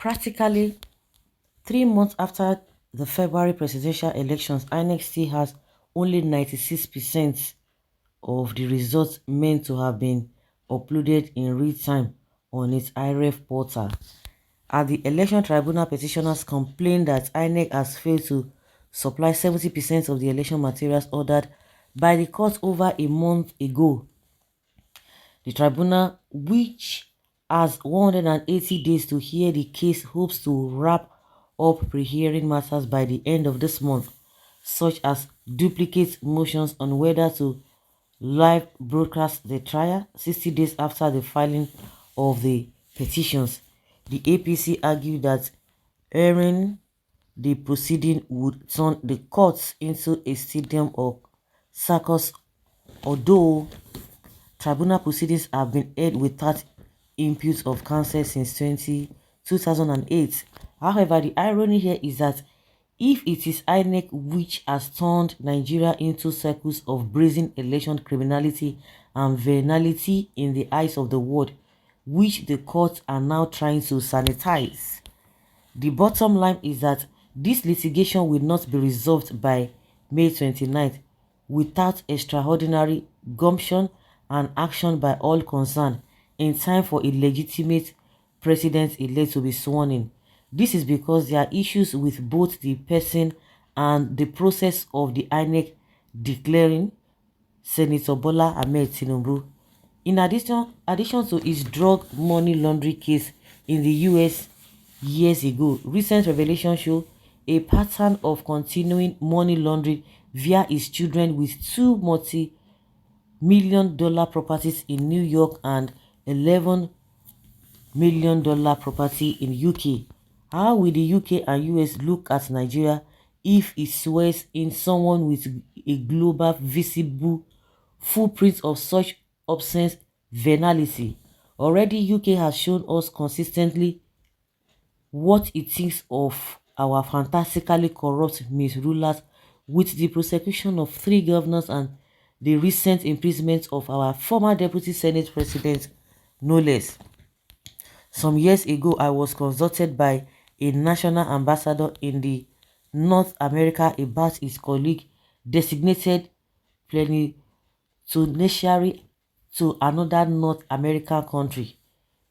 Practically 3 months after the February presidential elections, INEC still has only 96% of the results meant to have been uploaded in real time on its IREF portal. At the election tribunal, petitioners complained that INEC has failed to supply 70% of the election materials ordered by the court over a month ago. The tribunal, which has 180 days to hear the case, hopes to wrap up pre-hearing matters by the end of this month, such as duplicate motions on whether to live broadcast the trial 60 days after the filing of the petitions. The APC argued that airing the proceeding would turn the courts into a stadium or circus, although tribunal proceedings have been held without input of counsel since 2008. However, the irony here is that if it is INEC which has turned Nigeria into circles of brazen election criminality and venality in the eyes of the world, which the courts are now trying to sanitize, the bottom line is that this litigation will not be resolved by May 29th without extraordinary gumption and action by all concerned in time for a legitimate president-elect to be sworn in. This is because there are issues with both the person and the process of the INEC declaring Senator Bola Ahmed Tinubu. In addition to his drug money laundering case in the US years ago, recent revelations show a pattern of continuing money laundering via his children with two multi-million-dollar properties in New York and $11 million property in UK. How will the UK and US look at Nigeria if it swears in someone with a global visible footprint of such obscene venality? Already UK has shown us consistently what it thinks of our fantastically corrupt misrulers, with the prosecution of 3 governors and the recent imprisonment of our former deputy senate president, no less. Some years ago, I was consulted by a national ambassador in the North America about his colleague designated plenipotentiary to another North American country.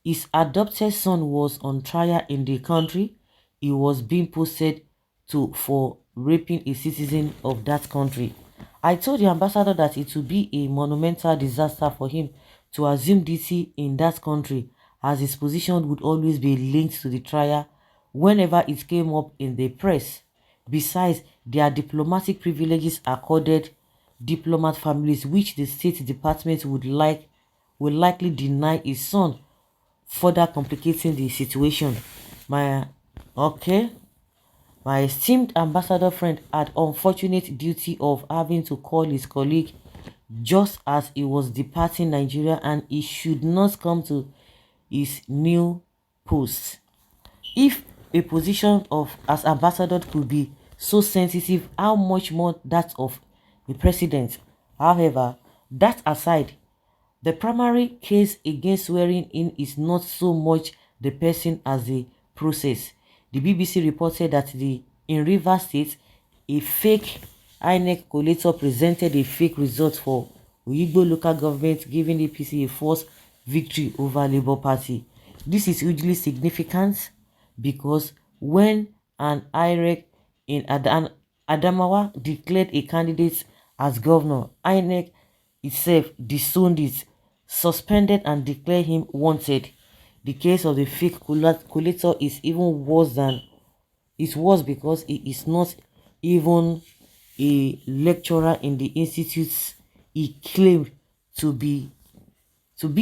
His adopted son was on trial in the country he was being posted to for raping a citizen of that country. I told the ambassador that it would be a monumental disaster for him to assume duty in that country, as his position would always be linked to the trial whenever it came up in the press. Besides, there are diplomatic privileges accorded diplomat families which the State Department will likely deny his son, further complicating the situation. My esteemed ambassador friend had unfortunate duty of having to call his colleague just as he was departing Nigeria, and he should not come to his new post. If a position of as ambassador could be so sensitive, how much more that of the president? However, that aside, the primary case against swearing in is not so much the person as the process. The BBC reported that in Rivers State, a fake INEC collator presented a fake result for Uyigbo local government, giving the APC a false victory over Labour Party. This is hugely significant because when an IREC in Adamawa declared a candidate as governor, INEC itself disowned it, suspended and declared him wanted. The case of the fake collator is even worse because he is not even a lecturer in the institutes he claimed to be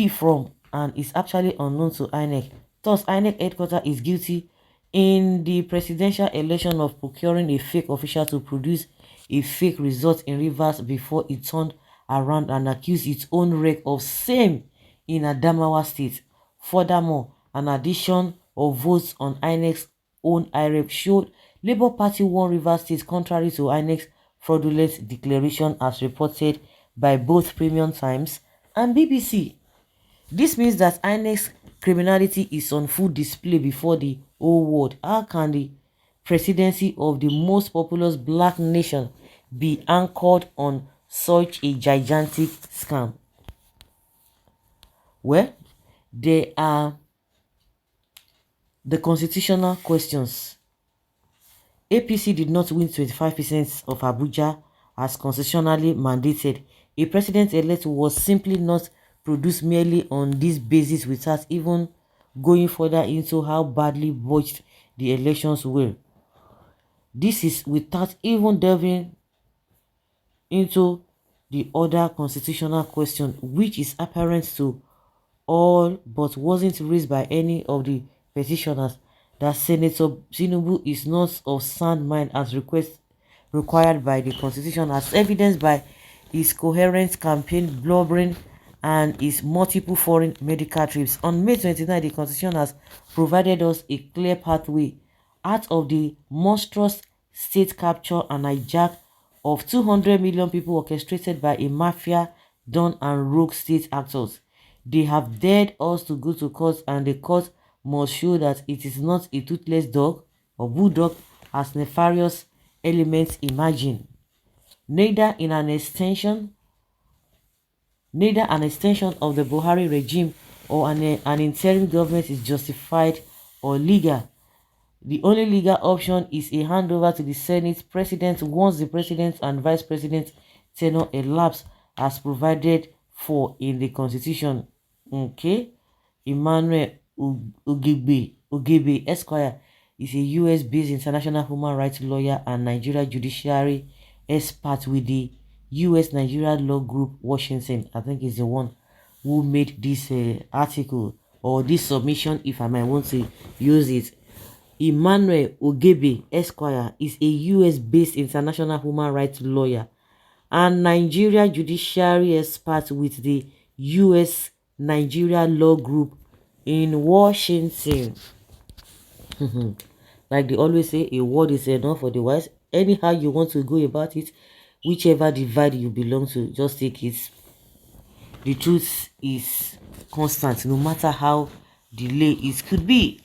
from, and is actually unknown to INEC. Thus, INEC headquarters is guilty in the presidential election of procuring a fake official to produce a fake result in Rivers before it turned around and accused its own rec of same in Adamawa State. Furthermore, an addition of votes on INEC's own IREP showed Labour Party won Rivers State contrary to INEC's fraudulent declaration, as reported by both Premium Times and BBC. This means that INEC's criminality is on full display before the whole world. How can the presidency of the most populous black nation be anchored on such a gigantic scam? Well, there are the constitutional questions. APC did not win 25% of Abuja as constitutionally mandated. A president-elect was simply not produced merely on this basis without even going further into how badly botched the elections were. This is without even delving into the other constitutional question, which is apparent to all but wasn't raised by any of the petitioners, that Senator Tinubu is not of sound mind as required by the Constitution, as evidenced by his coherent campaign blubbering and his multiple foreign medical trips. On May 29, the Constitution has provided us a clear pathway out of the monstrous state capture and hijack of 200 million people orchestrated by a mafia, don and rogue state actors. They have dared us to go to court, and the court must show that it is not a toothless dog or bulldog as nefarious elements imagine. Neither an extension of the Buhari regime or an interim government is justified or legal. The only legal option is a handover to the Senate President once the President and Vice President tenure elapse as provided for in the Constitution. Okay? Emmanuel Ugebe Esquire is a US-based international human rights lawyer and Nigeria judiciary expert with the US-Nigeria Law Group Washington. I think is the one who made this article or this submission, if I might want to use it. Emmanuel Ugebe Esquire is a US-based international human rights lawyer and Nigeria judiciary expert with the US Nigeria Law Group in Washington. Like they always say, a word is enough for the wise. Anyhow you want to go about it, whichever divide you belong to, just take it. The truth is constant, no matter how delayed it could be.